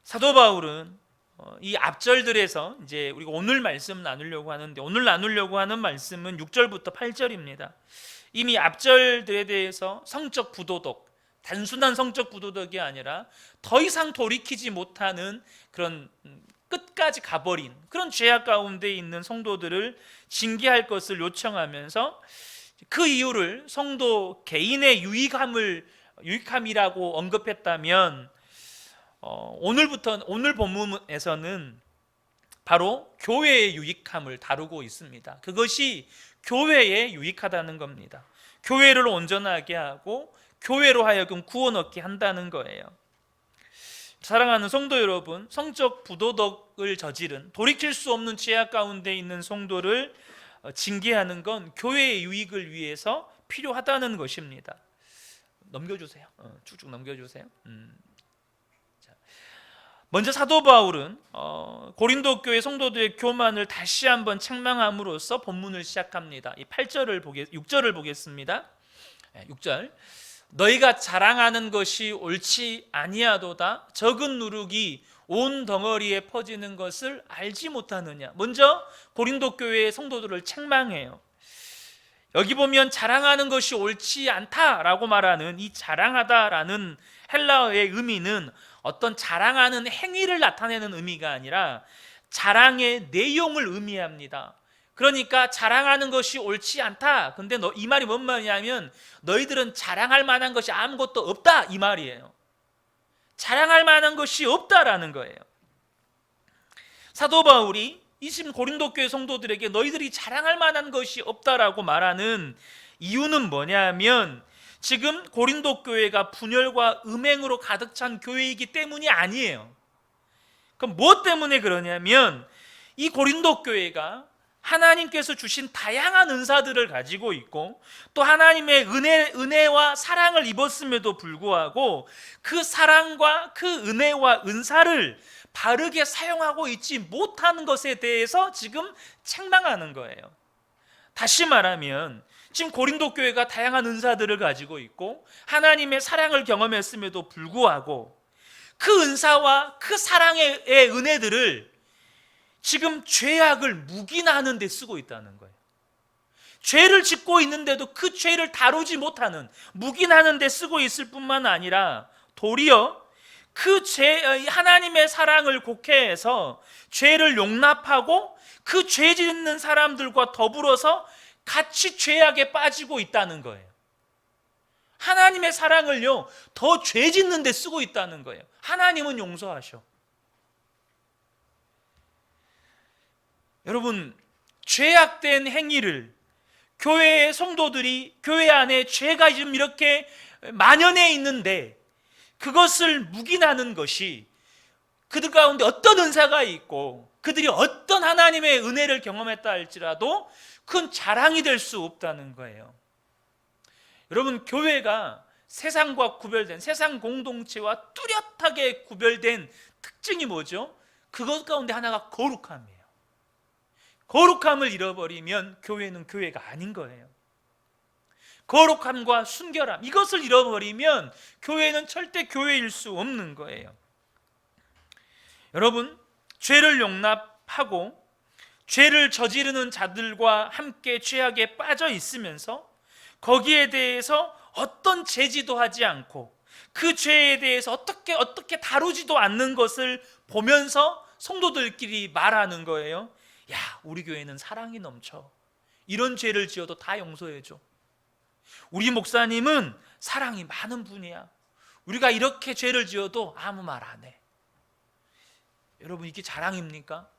사도 바울은 이 앞절들에서 이제 우리가 오늘 말씀 나누려고 하는데, 오늘 나누려고 하는 말씀은 6절부터 8절입니다. 이미 앞절들에 대해서 성적 부도덕, 단순한 성적 부도덕이 아니라 더 이상 돌이키지 못하는 그런 끝까지 가버린 그런 죄악 가운데 있는 성도들을 징계할 것을 요청하면서 그 이유를 성도 개인의 유익함이라고 언급했다면, 오늘 본문에서는 바로 교회의 유익함을 다루고 있습니다. 그것이 교회에 유익하다는 겁니다. 교회를 온전하게 하고 교회로 하여금 구원 얻게 한다는 거예요. 사랑하는 성도 여러분, 성적 부도덕을 저지른 돌이킬 수 없는 죄악 가운데 있는 성도를 징계하는 건 교회의 유익을 위해서 필요하다는 것입니다. 넘겨주세요. 쭉쭉 넘겨주세요. 먼저 사도 바울은 고린도 교회 성도들의 교만을 다시 한번 책망함으로써 본문을 시작합니다. 이 6절을 보겠습니다. 6절. 너희가 자랑하는 것이 옳지 아니하도다. 적은 누룩이 온 덩어리에 퍼지는 것을 알지 못하느냐. 먼저 고린도 교회의 성도들을 책망해요. 여기 보면 자랑하는 것이 옳지 않다라고 말하는 이 자랑하다라는 헬라어의 의미는 어떤 자랑하는 행위를 나타내는 의미가 아니라 자랑의 내용을 의미합니다. 그러니까 자랑하는 것이 옳지 않다. 근데 이 말이 뭔 말이냐면 너희들은 자랑할 만한 것이 아무것도 없다, 이 말이에요. 자랑할 만한 것이 없다라는 거예요. 사도 바울이 이 지금 고린도 교회 성도들에게 너희들이 자랑할 만한 것이 없다라고 말하는 이유는 뭐냐면, 지금 고린도 교회가 분열과 음행으로 가득 찬 교회이기 때문이 아니에요. 그럼 무엇 때문에 그러냐면, 이 고린도 교회가 하나님께서 주신 다양한 은사들을 가지고 있고 또 하나님의 은혜와 사랑을 입었음에도 불구하고 그 사랑과 그 은혜와 은사를 바르게 사용하고 있지 못하는 것에 대해서 지금 책망하는 거예요. 다시 말하면 지금 고린도 교회가 다양한 은사들을 가지고 있고 하나님의 사랑을 경험했음에도 불구하고 그 은사와 그 사랑의 은혜들을 지금 죄악을 묵인하는 데 쓰고 있다는 거예요. 죄를 짓고 있는데도 그 죄를 다루지 못하는, 묵인하는 데 쓰고 있을 뿐만 아니라 도리어 하나님의 사랑을 곡해해서 죄를 용납하고 그 죄 짓는 사람들과 더불어서 같이 죄악에 빠지고 있다는 거예요. 하나님의 사랑을요, 더 죄 짓는 데 쓰고 있다는 거예요. 하나님은 용서하셔. 여러분, 죄악된 행위를 교회의 성도들이 교회 안에 죄가 지금 이렇게 만연해 있는데 그것을 묵인하는 것이 그들 가운데 어떤 은사가 있고 그들이 어떤 하나님의 은혜를 경험했다 할지라도 큰 자랑이 될 수 없다는 거예요. 여러분, 교회가 세상과 구별된, 세상 공동체와 뚜렷하게 구별된 특징이 뭐죠? 그것 가운데 하나가 거룩함이에요. 거룩함을 잃어버리면 교회는 교회가 아닌 거예요. 거룩함과 순결함, 이것을 잃어버리면 교회는 절대 교회일 수 없는 거예요. 여러분, 죄를 용납하고 죄를 저지르는 자들과 함께 죄악에 빠져 있으면서 거기에 대해서 어떤 제지도 하지 않고 그 죄에 대해서 어떻게 다루지도 않는 것을 보면서 성도들끼리 말하는 거예요. 야, 우리 교회는 사랑이 넘쳐. 이런 죄를 지어도 다 용서해줘. 우리 목사님은 사랑이 많은 분이야. 우리가 이렇게 죄를 지어도 아무 말 안 해. 여러분, 이게 자랑입니까?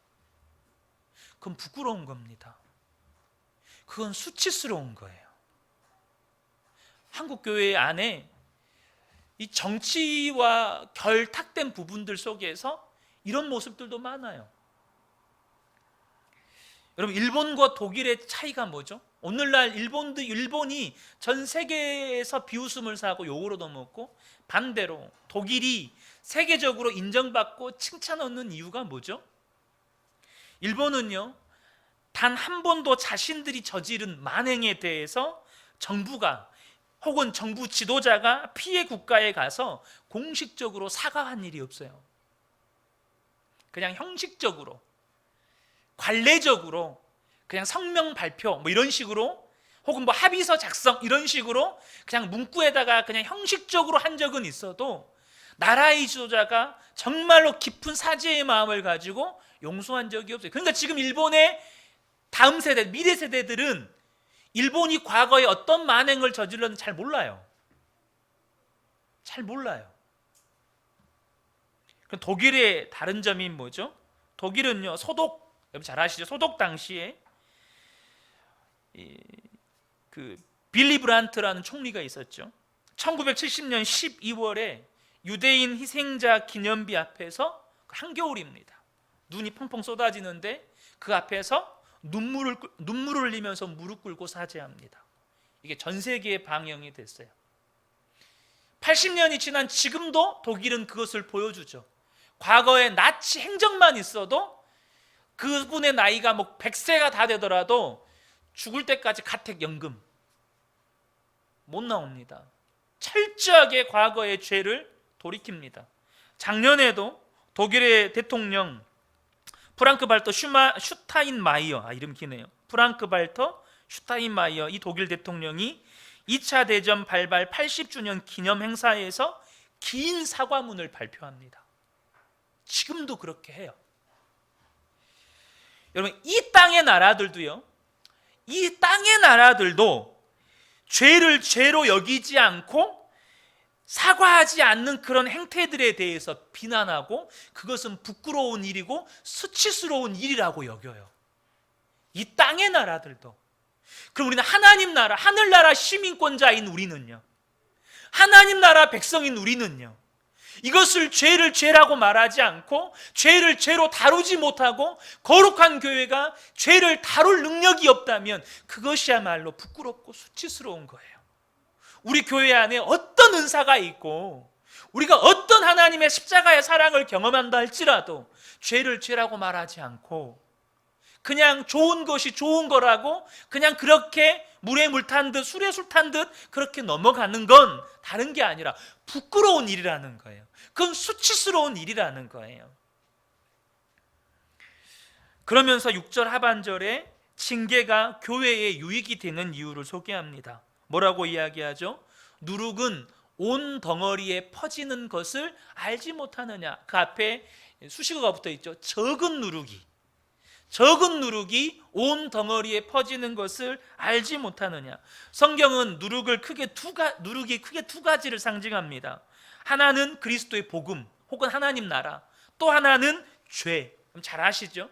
그건 부끄러운 겁니다. 그건 수치스러운 거예요. 한국 교회 안에 이 정치와 결탁된 부분들 속에서 이런 모습들도 많아요. 여러분, 일본과 독일의 차이가 뭐죠? 오늘날 일본이 전 세계에서 비웃음을 사고 욕을 얻어먹고, 반대로 독일이 세계적으로 인정받고 칭찬 얻는 이유가 뭐죠? 일본은요, 단 한 번도 자신들이 저지른 만행에 대해서 정부가 혹은 정부 지도자가 피해 국가에 가서 공식적으로 사과한 일이 없어요. 그냥 형식적으로, 관례적으로, 그냥 성명 발표 뭐 이런 식으로, 혹은 뭐 합의서 작성 이런 식으로 그냥 문구에다가 그냥 형식적으로 한 적은 있어도 나라의 지도자가 정말로 깊은 사죄의 마음을 가지고 용서한 적이 없어요. 그러니까 지금 일본의 다음 세대, 미래 세대들은 일본이 과거에 어떤 만행을 저질렀는지 잘 몰라요. 잘 몰라요. 그럼 독일의 다른 점이 뭐죠? 독일은요, 소독, 여러분 잘 아시죠? 소독 당시에 그 빌리 브란트라는 총리가 있었죠. 1970년 12월에 유대인 희생자 기념비 앞에서 한겨울입니다. 눈이 펑펑 쏟아지는데 그 앞에서 눈물을 흘리면서 무릎 꿇고 사죄합니다. 이게 전 세계에 방영이 됐어요. 80년이 지난 지금도 독일은 그것을 보여주죠. 과거에 나치 행적만 있어도 그분의 나이가 뭐 100세가 다 되더라도 죽을 때까지 가택연금 못 나옵니다. 철저하게 과거의 죄를 돌이킵니다. 작년에도 독일의 대통령 프랑크 발터 슈타인마이어, 이름 기네요. 프랑크 발터 슈타인마이어 이 독일 대통령이 2차 대전 발발 80주년 기념 행사에서 긴 사과문을 발표합니다. 지금도 그렇게 해요. 여러분, 이 땅의 나라들도요, 이 땅의 나라들도 죄를 죄로 여기지 않고 사과하지 않는 그런 행태들에 대해서 비난하고 그것은 부끄러운 일이고 수치스러운 일이라고 여겨요. 이 땅의 나라들도. 그럼 우리는 하나님 나라, 하늘나라 시민권자인 우리는요, 하나님 나라 백성인 우리는요, 이것을 죄를 죄라고 말하지 않고 죄를 죄로 다루지 못하고 거룩한 교회가 죄를 다룰 능력이 없다면 그것이야말로 부끄럽고 수치스러운 거예요. 우리 교회 안에 어떤 은사가 있고 우리가 어떤 하나님의 십자가의 사랑을 경험한다 할지라도 죄를 죄라고 말하지 않고 그냥 좋은 것이 좋은 거라고 그냥 그렇게 물에 물 탄 듯 술에 술 탄 듯 그렇게 넘어가는 건 다른 게 아니라 부끄러운 일이라는 거예요. 그건 수치스러운 일이라는 거예요. 그러면서 6절 하반절에 징계가 교회에 유익이 되는 이유를 소개합니다. 뭐라고 이야기하죠? 누룩은 온 덩어리에 퍼지는 것을 알지 못하느냐. 그 앞에 수식어가 붙어 있죠. 적은 누룩이 온 덩어리에 퍼지는 것을 알지 못하느냐. 성경은 누룩이 크게 두 가지를 상징합니다. 하나는 그리스도의 복음 혹은 하나님 나라, 또 하나는 죄. 잘 아시죠?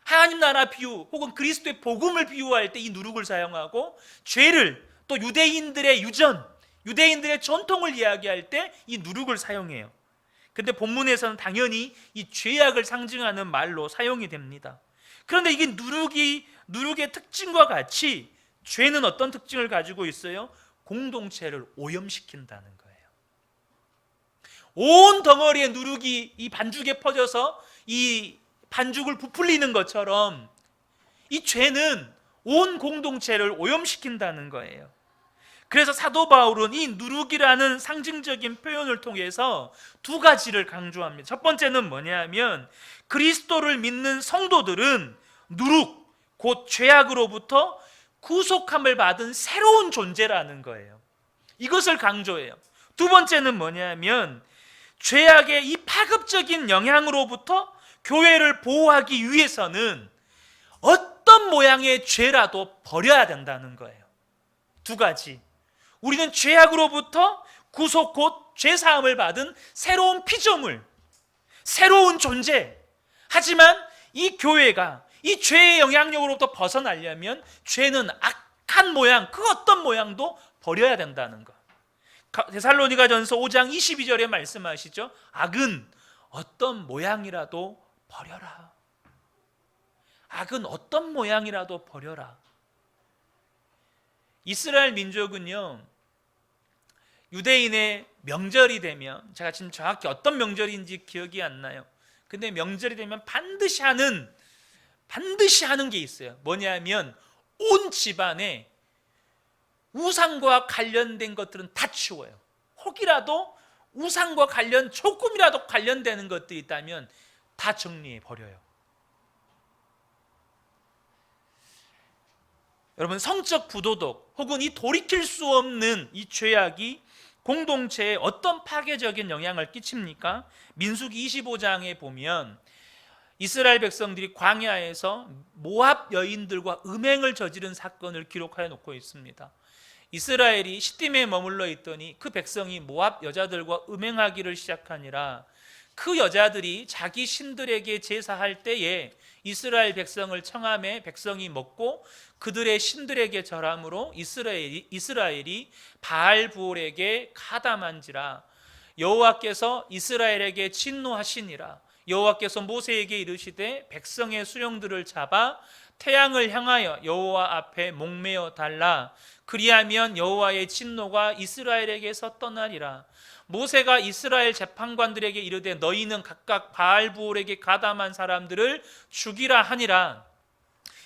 하나님 나라 비유 혹은 그리스도의 복음을 비유할 때 이 누룩을 사용하고, 죄를 또 유대인들의 유전, 유대인들의 전통을 이야기할 때 이 누룩을 사용해요. 근데 본문에서는 당연히 이 죄악을 상징하는 말로 사용이 됩니다. 그런데 이게 누룩의 특징과 같이 죄는 어떤 특징을 가지고 있어요? 공동체를 오염시킨다는 거예요. 온 덩어리의 누룩이 이 반죽에 퍼져서 이 반죽을 부풀리는 것처럼 이 죄는 온 공동체를 오염시킨다는 거예요. 그래서 사도 바울은 이 누룩이라는 상징적인 표현을 통해서 두 가지를 강조합니다. 첫 번째는 뭐냐면 그리스도를 믿는 성도들은 누룩, 곧 죄악으로부터 구속함을 받은 새로운 존재라는 거예요. 이것을 강조해요. 두 번째는 뭐냐면 죄악의 이 파급적인 영향으로부터 교회를 보호하기 위해서는 어떤 모양의 죄라도 버려야 된다는 거예요. 두 가지. 우리는 죄악으로부터 구속 곧 죄사함을 받은 새로운 피조물, 새로운 존재. 하지만 이 교회가 이 죄의 영향력으로부터 벗어나려면 죄는 악한 모양, 그 어떤 모양도 버려야 된다는 것. 데살로니가전서 5장 22절에 말씀하시죠. 악은 어떤 모양이라도 버려라. 악은 어떤 모양이라도 버려라. 이스라엘 민족은요, 유대인의 명절이 되면, 제가 지금 정확히 어떤 명절인지 기억이 안 나요. 근데 명절이 되면 반드시 하는 게 있어요. 뭐냐면 온 집안에 우상과 관련된 것들은 다 치워요. 혹이라도 우상과 조금이라도 관련되는 것들이 있다면 다 정리해 버려요. 여러분, 성적 부도덕 혹은 이 돌이킬 수 없는 이 죄악이 공동체에 어떤 파괴적인 영향을 끼칩니까? 민수기 25장에 보면 이스라엘 백성들이 광야에서 모압 여인들과 음행을 저지른 사건을 기록하여 놓고 있습니다. 이스라엘이 시딤에 머물러 있더니 그 백성이 모압 여자들과 음행하기를 시작하니라. 그 여자들이 자기 신들에게 제사할 때에 이스라엘 백성을 청함해 백성이 먹고 그들의 신들에게 절함으로 이스라엘이 바알 부올에게 가담한지라. 여호와께서 이스라엘에게 진노하시니라. 여호와께서 모세에게 이르시되 백성의 수령들을 잡아 태양을 향하여 여호와 앞에 목매어 달라. 그리하면 여호와의 진노가 이스라엘에게서 떠나리라. 모세가 이스라엘 재판관들에게 이르되 너희는 각각 바알부올에게 가담한 사람들을 죽이라 하니라.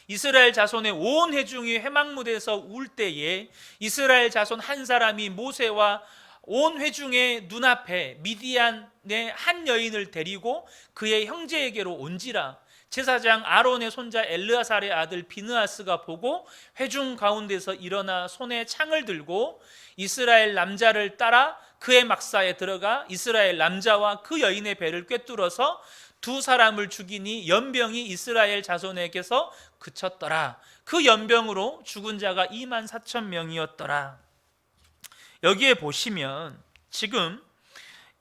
이스라엘 자손의 온 회중이 회막무대에서 울 때에 이스라엘 자손 한 사람이 모세와 온 회중의 눈앞에 미디안의 한 여인을 데리고 그의 형제에게로 온지라. 제사장 아론의 손자 엘르아살의 아들 비느하스가 보고 회중 가운데서 일어나 손에 창을 들고 이스라엘 남자를 따라 그의 막사에 들어가 이스라엘 남자와 그 여인의 배를 꿰뚫어서 두 사람을 죽이니 연병이 이스라엘 자손에게서 그쳤더라. 그 연병으로 죽은 자가 24,000명이었더라. 여기에 보시면 지금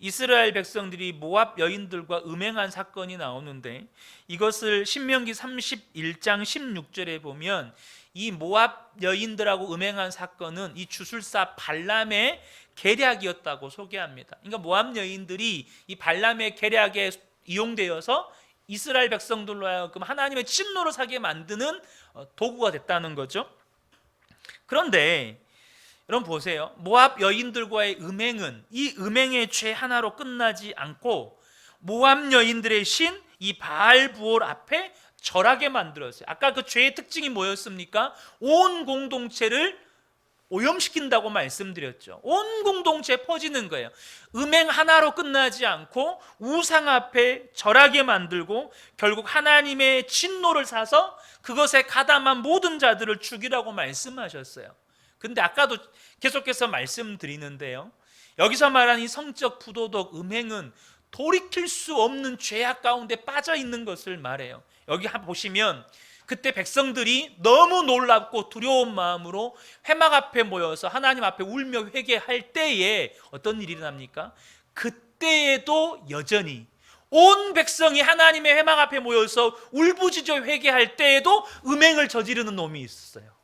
이스라엘 백성들이 모압 여인들과 음행한 사건이 나오는데 이것을 신명기 31장 16절에 보면 이 모압 여인들하고 음행한 사건은 이 주술사 발람의 계략이었다고 소개합니다. 그러니까 모압 여인들이 이 발람의 계략에 이용되어서 이스라엘 백성들로 하여금 하나님의 진노를 사게 만드는 도구가 됐다는 거죠. 그런데 여러분 보세요. 모압 여인들과의 음행은 이 음행의 죄 하나로 끝나지 않고 모압 여인들의 신 이 바알 부올 앞에 절하게 만들었어요. 아까 그 죄의 특징이 뭐였습니까? 온 공동체를 오염시킨다고 말씀드렸죠. 온 공동체에 퍼지는 거예요. 음행 하나로 끝나지 않고 우상 앞에 절하게 만들고 결국 하나님의 진노를 사서 그것에 가담한 모든 자들을 죽이라고 말씀하셨어요. 근데 아까도 계속해서 말씀드리는데요, 여기서 말하는 이 성적 부도덕 음행은 돌이킬 수 없는 죄악 가운데 빠져 있는 것을 말해요. 여기 보시면 그때 백성들이 너무 놀랍고 두려운 마음으로 회막 앞에 모여서 하나님 앞에 울며 회개할 때에 어떤 일이 일어납니까? 그때에도 여전히 온 백성이 하나님의 회막 앞에 모여서 울부짖어 회개할 때에도 음행을 저지르는 놈이 있었어요.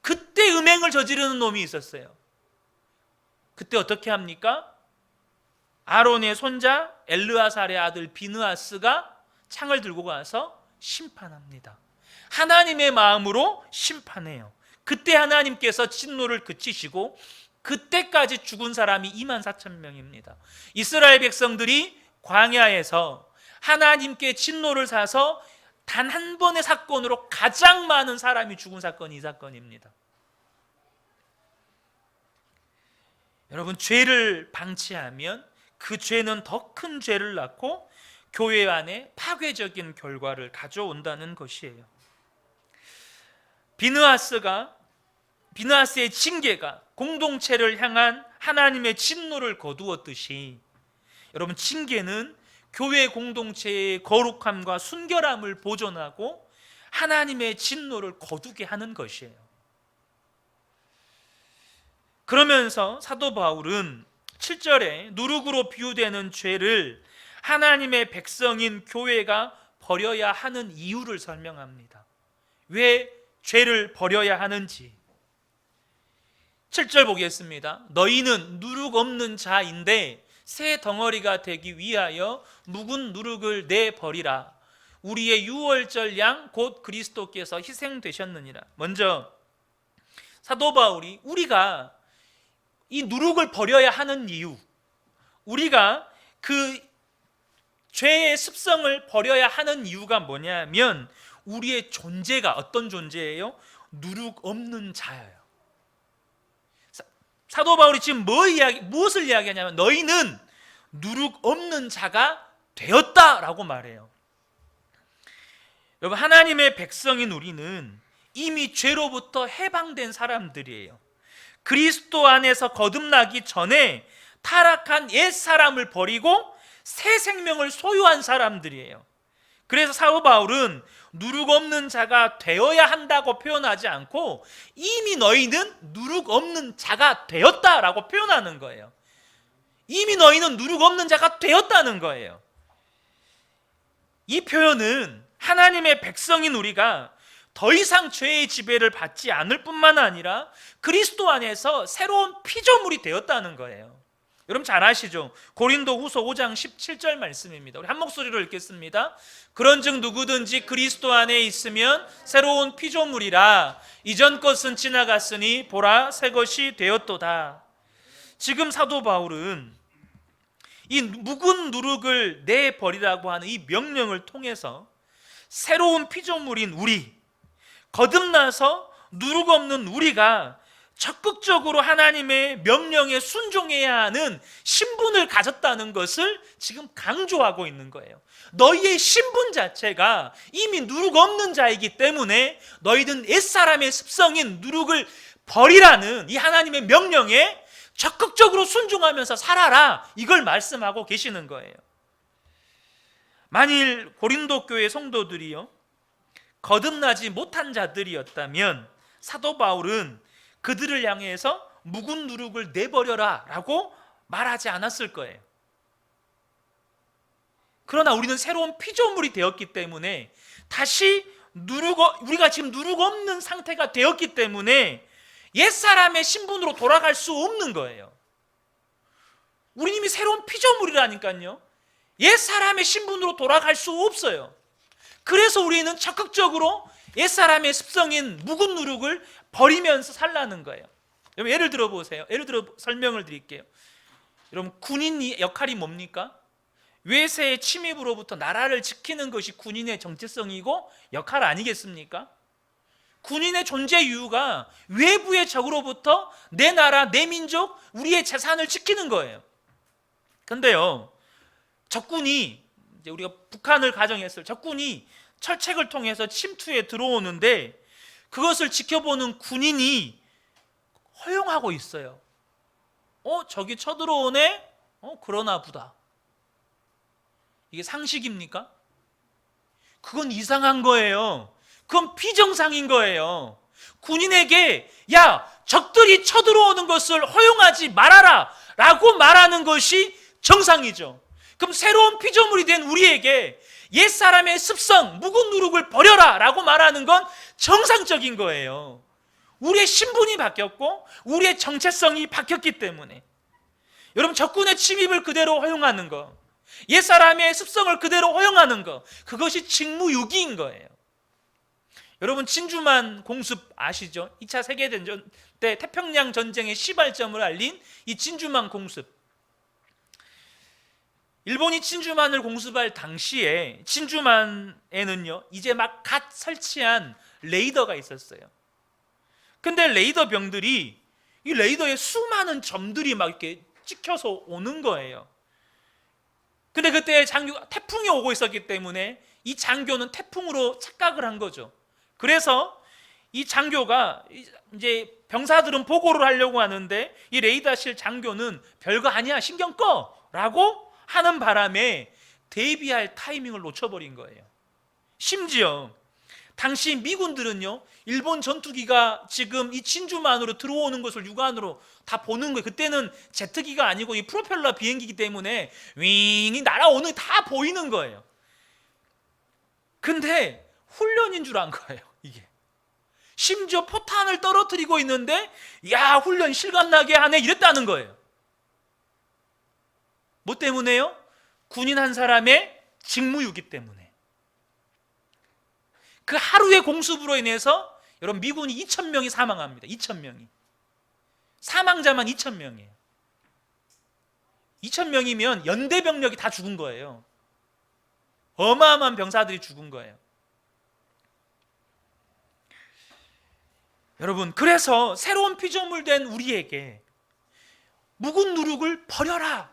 그때 음행을 저지르는 놈이 있었어요. 그때 어떻게 합니까? 아론의 손자 엘르아살의 아들 비느하스가 창을 들고 가서 심판합니다. 하나님의 마음으로 심판해요. 그때 하나님께서 진노를 그치시고 그때까지 죽은 사람이 24,000명입니다. 이스라엘 백성들이 광야에서 하나님께 진노를 사서 단 한 번의 사건으로 가장 많은 사람이 죽은 사건이 이 사건입니다. 여러분, 죄를 방치하면 그 죄는 더 큰 죄를 낳고 교회 안에 파괴적인 결과를 가져온다는 것이에요. 비느하스의 징계가 공동체를 향한 하나님의 진노를 거두었듯이 여러분, 징계는 교회 공동체의 거룩함과 순결함을 보존하고 하나님의 진노를 거두게 하는 것이에요. 그러면서 사도 바울은 7절에 누룩으로 비유되는 죄를 하나님의 백성인 교회가 버려야 하는 이유를 설명합니다. 왜 죄를 버려야 하는지. 7절 보겠습니다. 너희는 누룩 없는 자인데 새 덩어리가 되기 위하여 묵은 누룩을 내버리라. 우리의 유월절 양 곧 그리스도께서 희생되셨느니라. 먼저 사도 바울이 우리가 이 누룩을 버려야 하는 이유, 우리가 그 죄의 습성을 버려야 하는 이유가 뭐냐면 우리의 존재가 어떤 존재예요? 누룩 없는 자예요. 사도 바울이 지금 무엇을 이야기하냐면 너희는 누룩 없는 자가 되었다라고 말해요. 여러분, 하나님의 백성인 우리는 이미 죄로부터 해방된 사람들이에요. 그리스도 안에서 거듭나기 전에 타락한 옛 사람을 버리고 새 생명을 소유한 사람들이에요. 그래서 사도 바울은 누룩 없는 자가 되어야 한다고 표현하지 않고 이미 너희는 누룩 없는 자가 되었다라고 표현하는 거예요. 이미 너희는 누룩 없는 자가 되었다는 거예요. 이 표현은 하나님의 백성인 우리가 더 이상 죄의 지배를 받지 않을 뿐만 아니라 그리스도 안에서 새로운 피조물이 되었다는 거예요. 여러분 잘 아시죠? 고린도 후서 5장 17절 말씀입니다. 우리 한 목소리로 읽겠습니다. 그런즉 누구든지 그리스도 안에 있으면 새로운 피조물이라 이전 것은 지나갔으니 보라 새 것이 되었도다. 지금 사도 바울은 이 묵은 누룩을 내버리라고 하는 이 명령을 통해서 새로운 피조물인 우리, 거듭나서 누룩 없는 우리가 적극적으로 하나님의 명령에 순종해야 하는 신분을 가졌다는 것을 지금 강조하고 있는 거예요. 너희의 신분 자체가 이미 누룩 없는 자이기 때문에 너희는 옛사람의 습성인 누룩을 버리라는 이 하나님의 명령에 적극적으로 순종하면서 살아라, 이걸 말씀하고 계시는 거예요. 만일 고린도 교회 성도들이요 거듭나지 못한 자들이었다면 사도 바울은 그들을 향해서 묵은 누룩을 내버려라 라고 말하지 않았을 거예요. 그러나 우리는 새로운 피조물이 되었기 때문에 다시 우리가 지금 누룩 없는 상태가 되었기 때문에 옛사람의 신분으로 돌아갈 수 없는 거예요. 우리 이미 새로운 피조물이라니까요. 옛사람의 신분으로 돌아갈 수 없어요. 그래서 우리는 적극적으로 옛사람의 습성인 묵은 누룩을 버리면서 살라는 거예요. 여러분 예를 들어 보세요. 예를 들어 설명을 드릴게요. 여러분 군인의 역할이 뭡니까? 외세의 침입으로부터 나라를 지키는 것이 군인의 정체성이고 역할 아니겠습니까? 군인의 존재 이유가 외부의 적으로부터 내 나라, 내 민족, 우리의 재산을 지키는 거예요. 근데요, 적군이, 이제 우리가 북한을 가정했을 적군이 철책을 통해서 침투에 들어오는데 그것을 지켜보는 군인이 허용하고 있어요. 저기 쳐들어오네? 그러나 보다. 이게 상식입니까? 그건 이상한 거예요. 그건 비정상인 거예요. 군인에게 야, 적들이 쳐들어오는 것을 허용하지 말아라 라고 말하는 것이 정상이죠. 그럼 새로운 피조물이 된 우리에게 옛사람의 습성, 묵은 누룩을 버려라 라고 말하는 건 정상적인 거예요. 우리의 신분이 바뀌었고 우리의 정체성이 바뀌었기 때문에. 여러분 적군의 침입을 그대로 허용하는 거, 옛사람의 습성을 그대로 허용하는 거, 그것이 직무유기인 거예요. 여러분 진주만 공습 아시죠? 2차 세계대전 때 태평양 전쟁의 시발점을 알린 이 진주만 공습. 일본이 진주만을 공습할 당시에 진주만에는요 이제 막 갓 설치한 레이더가 있었어요. 근데 레이더 병들이 이 레이더에 수많은 점들이 막 이렇게 찍혀서 오는 거예요. 근데 그때 태풍이 오고 있었기 때문에 이 장교는 태풍으로 착각을 한 거죠. 그래서 이 장교가 이제 병사들은 보고를 하려고 하는데 이 레이더실 장교는 별거 아니야, 신경 꺼 라고 하는 바람에 대비할 타이밍을 놓쳐버린 거예요. 심지어 당시 미군들은요 일본 전투기가 지금 이 진주만으로 들어오는 것을 육안으로 다 보는 거예요. 그때는 제트기가 아니고 이 프로펠러 비행기이기 때문에 윙이 날아오는 게 다 보이는 거예요. 근데 훈련인 줄 안 거예요. 이게 심지어 포탄을 떨어뜨리고 있는데 야, 훈련 실감나게 하네 이랬다는 거예요. 뭐 때문에요? 군인 한 사람의 직무유기 때문에. 그 하루의 공습으로 인해서 여러분 미군이 2,000명이 사망합니다. 2,000명이. 사망자만 2,000명이에요. 2,000명이면 연대 병력이 다 죽은 거예요. 어마어마한 병사들이 죽은 거예요. 여러분, 그래서 새로운 피조물 된 우리에게 묵은 누룩을 버려라,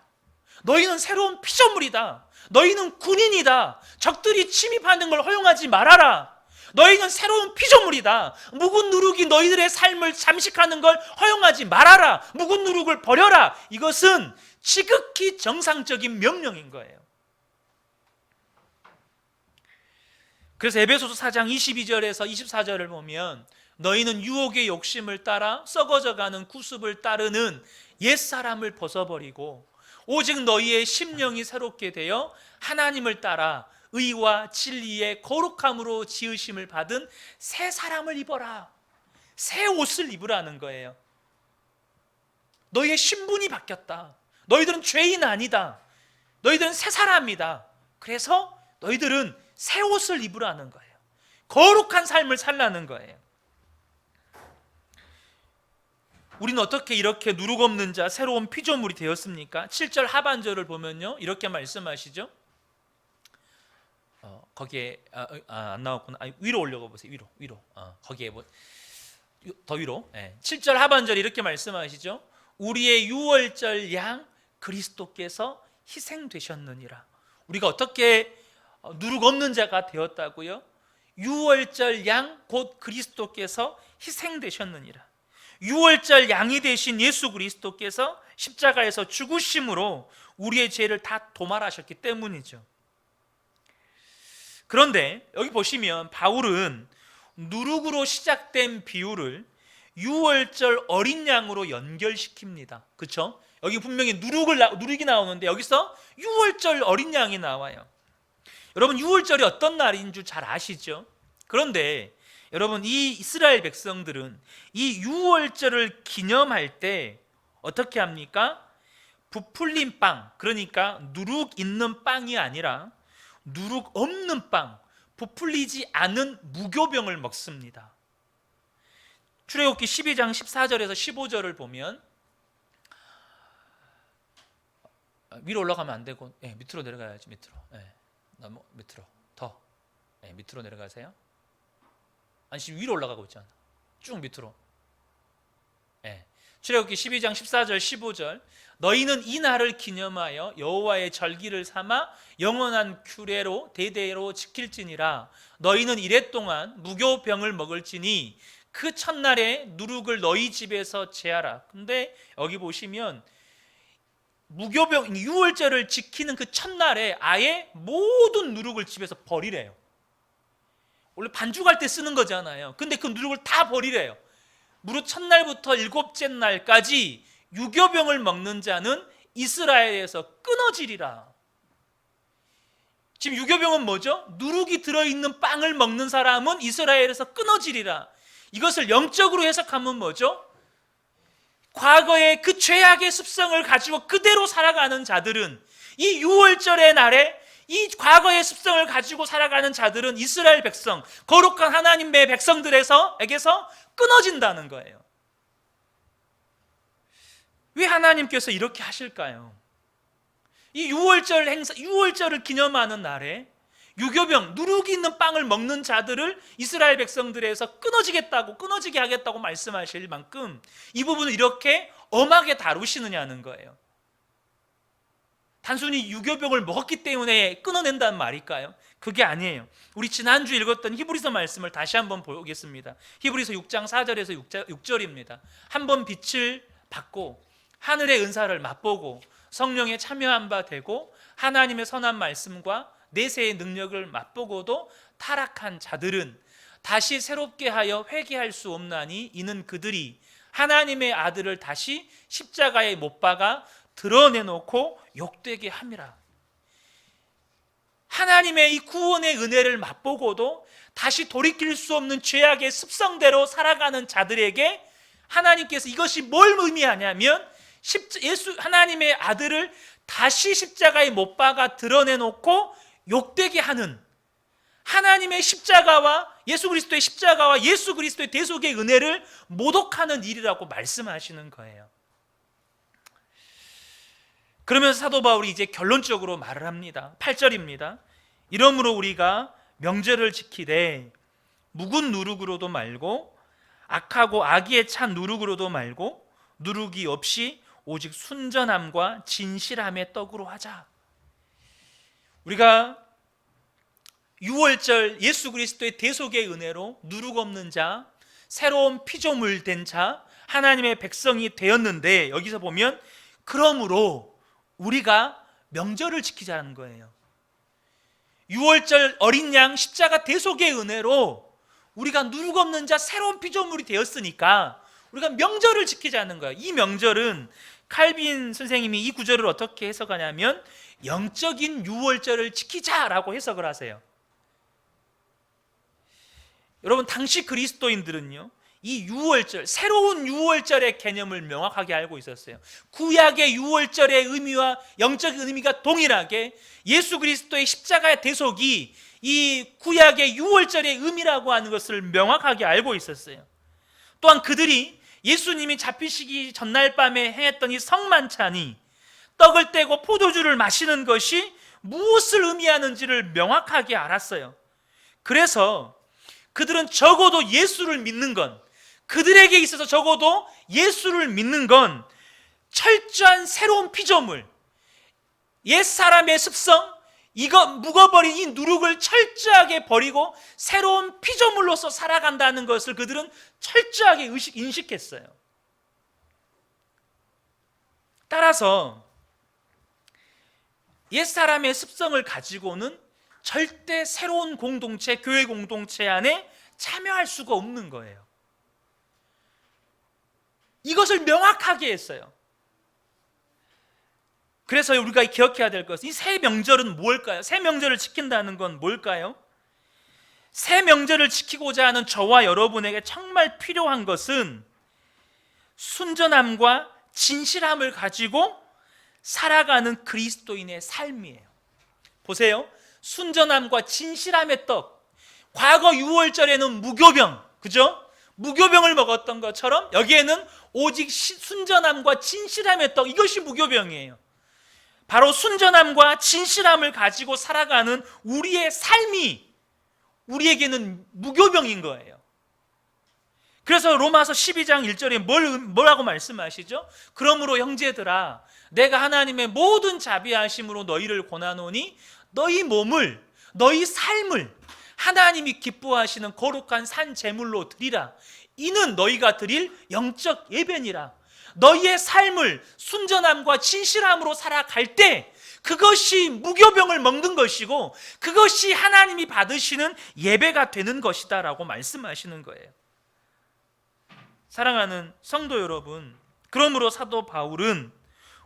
너희는 새로운 피조물이다. 너희는 군인이다. 적들이 침입하는 걸 허용하지 말아라. 너희는 새로운 피조물이다. 묵은 누룩이 너희들의 삶을 잠식하는 걸 허용하지 말아라. 묵은 누룩을 버려라. 이것은 지극히 정상적인 명령인 거예요. 그래서 에베소서 4장 22절에서 24절을 보면 너희는 유혹의 욕심을 따라 썩어져가는 구습을 따르는 옛사람을 벗어버리고 오직 너희의 심령이 새롭게 되어 하나님을 따라 의와 진리의 거룩함으로 지으심을 받은 새 사람을 입어라. 새 옷을 입으라는 거예요. 너희의 신분이 바뀌었다. 너희들은 죄인 아니다. 너희들은 새 사람이다. 그래서 너희들은 새 옷을 입으라는 거예요. 거룩한 삶을 살라는 거예요. 우리는 어떻게 이렇게 누룩 없는 자 새로운 피조물이 되었습니까? 7절 하반절을 보면요 이렇게 말씀하시죠. 거기에 안 나왔구나. 위로 올려가 보세요. 위로. 거기에 더 위로. 7절 하반절 이렇게 말씀하시죠. 우리의 유월절 양 그리스도께서 희생되셨느니라. 우리가 어떻게 누룩 없는 자가 되었다고요? 유월절 양 곧 그리스도께서 희생되셨느니라. 유월절 양이 되신 예수 그리스도께서 십자가에서 죽으심으로 우리의 죄를 다 도말하셨기 때문이죠. 그런데 여기 보시면 바울은 누룩으로 시작된 비유를 유월절 어린 양으로 연결시킵니다. 그렇죠? 여기 분명히 누룩이 나오는데 여기서 유월절 어린 양이 나와요. 여러분 유월절이 어떤 날인 줄 잘 아시죠? 그런데 여러분 이 이스라엘 백성들은 이 유월절을 기념할 때 어떻게 합니까? 부풀린 빵, 그러니까 누룩 있는 빵이 아니라 누룩 없는 빵, 부풀리지 않은 무교병을 먹습니다. 출애굽기 12장 14절에서 15절을 보면 위로 올라가면 안 되고 밑으로 내려가야지. 밑으로 더 밑으로 내려가세요. 아니 지금 위로 올라가고 있잖아. 쭉 밑으로. 출애굽기 12장 14절 15절 너희는 이 날을 기념하여 여호와의 절기를 삼아 영원한 규례로 대대로 지킬지니라. 너희는 이래 동안 무교병을 먹을지니 그 첫날에 누룩을 너희 집에서 제하라. 근데 여기 보시면 무교병 유월절을 지키는 그 첫날에 아예 모든 누룩을 집에서 버리래요. 원래 반죽할 때 쓰는 거잖아요. 근데 그 누룩을 다 버리래요. 무릇 첫날부터 일곱째 날까지 유교병을 먹는 자는 이스라엘에서 끊어지리라. 지금 유교병은 뭐죠? 누룩이 들어있는 빵을 먹는 사람은 이스라엘에서 끊어지리라. 이것을 영적으로 해석하면 뭐죠? 과거의 그 죄악의 습성을 가지고 그대로 살아가는 자들은 이 유월절의 날에 이 과거의 습성을 가지고 살아가는 자들은 이스라엘 백성, 거룩한 하나님의 백성들에게서 끊어진다는 거예요. 왜 하나님께서 이렇게 하실까요? 이 유월절을 기념하는 날에 유교병, 누룩이 있는 빵을 먹는 자들을 이스라엘 백성들에서 끊어지게 하겠다고 말씀하실 만큼 이 부분을 이렇게 엄하게 다루시느냐는 거예요. 단순히 유교병을 먹었기 때문에 끊어낸다는 말일까요? 그게 아니에요. 우리 지난주 읽었던 히브리서 말씀을 다시 한번 보겠습니다. 히브리서 6장 4절에서 6절입니다. 한번 빛을 받고 하늘의 은사를 맛보고 성령에 참여한 바 되고 하나님의 선한 말씀과 내세의 능력을 맛보고도 타락한 자들은 다시 새롭게 하여 회개할 수 없나니 이는 그들이 하나님의 아들을 다시 십자가에 못 박아 드러내놓고 욕되게 함이라. 하나님의 이 구원의 은혜를 맛보고도 다시 돌이킬 수 없는 죄악의 습성대로 살아가는 자들에게 하나님께서 이것이 뭘 의미하냐면 하나님의 아들을 다시 십자가에 못 박아 드러내놓고 욕되게 하는 하나님의 십자가와 예수 그리스도의 십자가와 예수 그리스도의 대속의 은혜를 모독하는 일이라고 말씀하시는 거예요. 그러면서 사도 바울이 이제 결론적으로 말을 합니다. 8절입니다. 이러므로 우리가 명절을 지키되 묵은 누룩으로도 말고 악하고 악의에 찬 누룩으로도 말고 누룩이 없이 오직 순전함과 진실함의 떡으로 하자. 우리가 유월절 예수 그리스도의 대속의 은혜로 누룩 없는 자, 새로운 피조물 된 자, 하나님의 백성이 되었는데, 여기서 보면 그러므로 우리가 명절을 지키자는 거예요. 유월절 어린 양 십자가 대속의 은혜로 우리가 누룩 없는 자, 새로운 피조물이 되었으니까 우리가 명절을 지키자는 거예요. 이 명절은 칼빈 선생님이 이 구절을 어떻게 해석하냐면 영적인 유월절을 지키자라고 해석을 하세요. 여러분, 당시 그리스도인들은요, 이 유월절, 새로운 유월절의 개념을 명확하게 알고 있었어요. 구약의 유월절의 의미와 영적인 의미가 동일하게 예수 그리스도의 십자가의 대속이 이 구약의 유월절의 의미라고 하는 것을 명확하게 알고 있었어요. 또한 그들이 예수님이 잡히시기 전날 밤에 행했던 이 성만찬이 떡을 떼고 포도주를 마시는 것이 무엇을 의미하는지를 명확하게 알았어요. 그래서 그들은 적어도 예수를 믿는 건, 그들에게 있어서 적어도 예수를 믿는 건 철저한 새로운 피조물, 옛사람의 습성, 이거 묵어버린 이 누룩을 철저하게 버리고 새로운 피조물로서 살아간다는 것을 그들은 철저하게 인식했어요. 따라서 옛사람의 습성을 가지고는 절대 새로운 공동체, 교회 공동체 안에 참여할 수가 없는 거예요. 이것을 명확하게 했어요. 그래서 우리가 기억해야 될 것은 이 새 명절은 뭘까요? 새 명절을 지킨다는 건 뭘까요? 새 명절을 지키고자 하는 저와 여러분에게 정말 필요한 것은 순전함과 진실함을 가지고 살아가는 그리스도인의 삶이에요. 보세요. 순전함과 진실함의 떡. 과거 유월절에는 무교병, 그죠? 무교병을 먹었던 것처럼 여기에는 오직 순전함과 진실함의 떡, 이것이 무교병이에요. 바로 순전함과 진실함을 가지고 살아가는 우리의 삶이 우리에게는 무교병인 거예요. 그래서 로마서 12장 1절에 뭐라고 말씀하시죠? 그러므로 형제들아, 내가 하나님의 모든 자비하심으로 너희를 권하노니 너희 몸을, 너희 삶을 하나님이 기뻐하시는 거룩한 산 제물로 드리라. 이는 너희가 드릴 영적 예배니라. 너희의 삶을 순전함과 진실함으로 살아갈 때 그것이 무교병을 먹는 것이고 그것이 하나님이 받으시는 예배가 되는 것이다 라고 말씀하시는 거예요. 사랑하는 성도 여러분, 그러므로 사도 바울은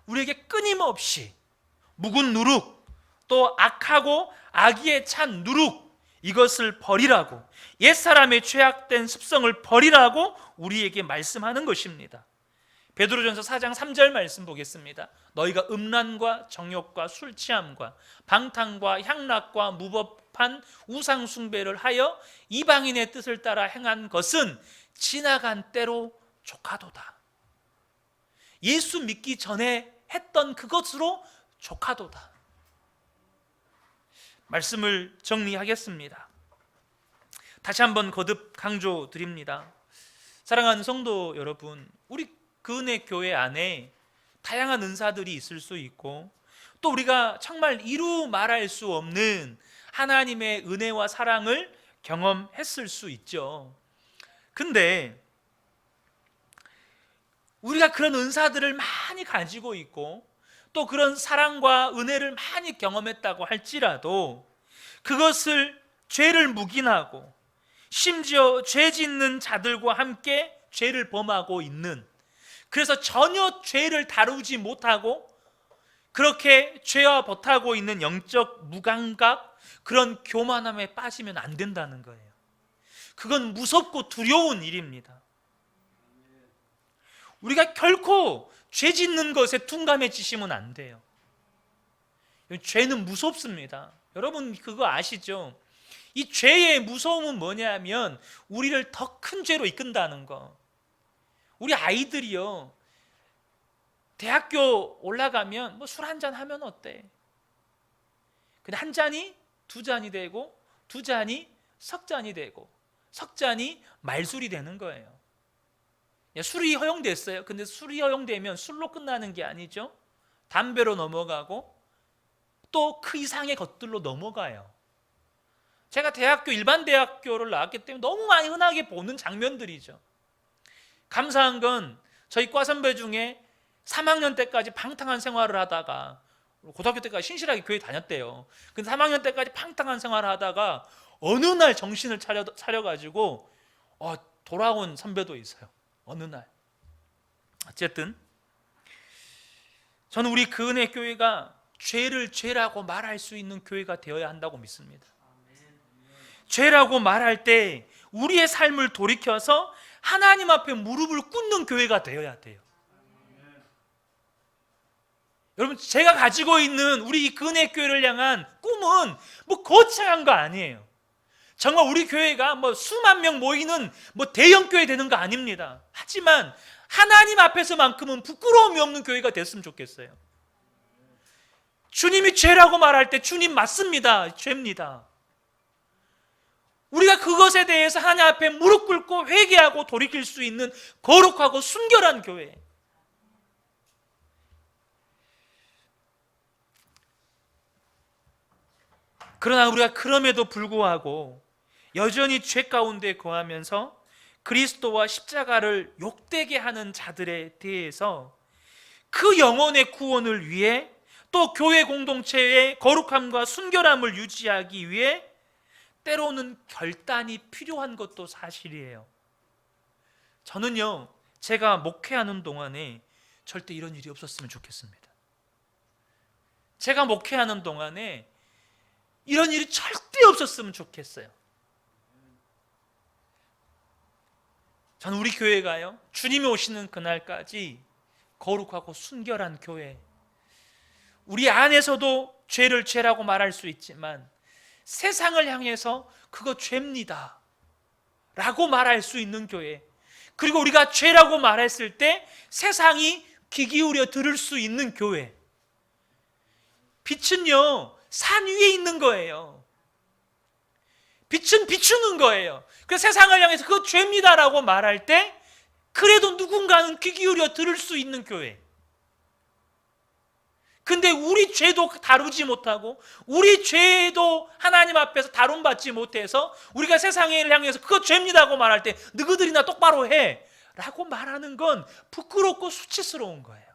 우리에게 끊임없이 묵은 누룩, 또 악하고 악의에 찬 누룩, 이것을 버리라고, 옛사람의 죄악된 습성을 버리라고 우리에게 말씀하는 것입니다. 베드로전서 4장 3절 말씀 보겠습니다. 너희가 음란과 정욕과 술 취함과 방탕과 향락과 무법한 우상 숭배를 하여 이방인의 뜻을 따라 행한 것은 지나간 때로 족하도다. 예수 믿기 전에 했던 그것으로 족하도다. 말씀을 정리하겠습니다. 다시 한번 거듭 강조드립니다. 사랑하는 성도 여러분, 우리 그은혜 교회 안에 다양한 은사들이 있을 수 있고 또 우리가 정말 이루 말할 수 없는 하나님의 은혜와 사랑을 경험했을 수 있죠. 근데 우리가 그런 은사들을 많이 가지고 있고 또 그런 사랑과 은혜를 많이 경험했다고 할지라도 그것을 죄를 묵인하고 심지어 죄 짓는 자들과 함께 죄를 범하고 있는, 그래서 전혀 죄를 다루지 못하고 그렇게 죄와 버타고 있는 영적 무감각, 그런 교만함에 빠지면 안 된다는 거예요. 그건 무섭고 두려운 일입니다. 우리가 결코 죄 짓는 것에 둔감해지시면 안 돼요. 죄는 무섭습니다. 여러분 그거 아시죠? 이 죄의 무서움은 뭐냐면 우리를 더 큰 죄로 이끈다는 거. 우리 아이들이요, 대학교 올라가면 뭐 술 한잔 하면 어때? 근데 한 잔이 두 잔이 되고 두 잔이 석 잔이 되고 석 잔이 말술이 되는 거예요. 술이 허용됐어요. 근데 술이 허용되면 술로 끝나는 게 아니죠. 담배로 넘어가고 또 그 이상의 것들로 넘어가요. 제가 일반 대학교를 나왔기 때문에 너무 많이 흔하게 보는 장면들이죠. 감사한 건 저희 과 선배 중에 3학년 때까지 방탕한 생활을 하다가 고등학교 때까지 신실하게 교회 다녔대요. 근데 3학년 때까지 방탕한 생활을 하다가 어느 날 정신을 차려가지고 돌아온 선배도 있어요. 어느 날. 어쨌든 저는 우리 그 은혜 교회가 죄를 죄라고 말할 수 있는 교회가 되어야 한다고 믿습니다. 죄라고 말할 때 우리의 삶을 돌이켜서 하나님 앞에 무릎을 꿇는 교회가 되어야 돼요. 여러분, 제가 가지고 있는 우리 그 은혜 교회를 향한 꿈은 거창한 거 아니에요. 정말 우리 교회가 수만 명 모이는 대형 교회 되는 거 아닙니다. 하지만 하나님 앞에서만큼은 부끄러움이 없는 교회가 됐으면 좋겠어요. 주님이 죄라고 말할 때 주님 맞습니다. 죄입니다. 우리가 그것에 대해서 하나님 앞에 무릎 꿇고 회개하고 돌이킬 수 있는 거룩하고 순결한 교회. 그러나 우리가 그럼에도 불구하고 여전히 죄 가운데 거하면서 그리스도와 십자가를 욕되게 하는 자들에 대해서 그 영혼의 구원을 위해 또 교회 공동체의 거룩함과 순결함을 유지하기 위해 때로는 결단이 필요한 것도 사실이에요. 저는요, 제가 목회하는 동안에 절대 이런 일이 없었으면 좋겠습니다. 제가 목회하는 동안에 이런 일이 절대 없었으면 좋겠어요. 저는 우리 교회가요, 주님이 오시는 그날까지 거룩하고 순결한 교회, 우리 안에서도 죄를 죄라고 말할 수 있지만 세상을 향해서 그거 죄입니다 라고 말할 수 있는 교회, 그리고 우리가 죄라고 말했을 때 세상이 귀 기울여 들을 수 있는 교회. 빛은요, 산 위에 있는 거예요. 빛은 비추는 거예요. 그래서 세상을 향해서 그거 죄입니다 라고 말할 때 그래도 누군가는 귀 기울여 들을 수 있는 교회. 근데 우리 죄도 다루지 못하고 우리 죄도 하나님 앞에서 다룸받지 못해서 우리가 세상을 향해서 그거 죄입니다라고 말할 때 너희들이나 똑바로 해 라고 말하는 건 부끄럽고 수치스러운 거예요.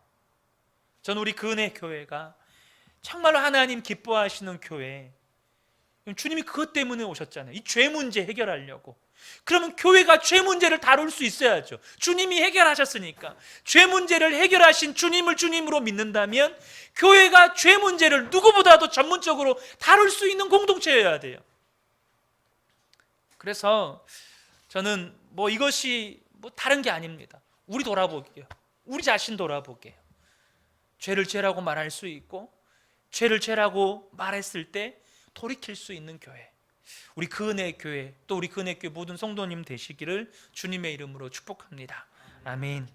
저는 우리 그 은혜 교회가 정말로 하나님 기뻐하시는 교회, 주님이 그것 때문에 오셨잖아요. 이 죄 문제 해결하려고. 그러면 교회가 죄 문제를 다룰 수 있어야죠. 주님이 해결하셨으니까. 죄 문제를 해결하신 주님을 주님으로 믿는다면 교회가 죄 문제를 누구보다도 전문적으로 다룰 수 있는 공동체여야 돼요. 그래서 저는 이것이 다른 게 아닙니다. 우리 돌아보게요. 우리 자신 돌아보게요. 죄를 죄라고 말할 수 있고 죄를 죄라고 말했을 때 돌이킬 수 있는 교회, 우리 그 은혜 교회, 또 우리 그 은혜 교회 모든 성도님 되시기를 주님의 이름으로 축복합니다. 아멘.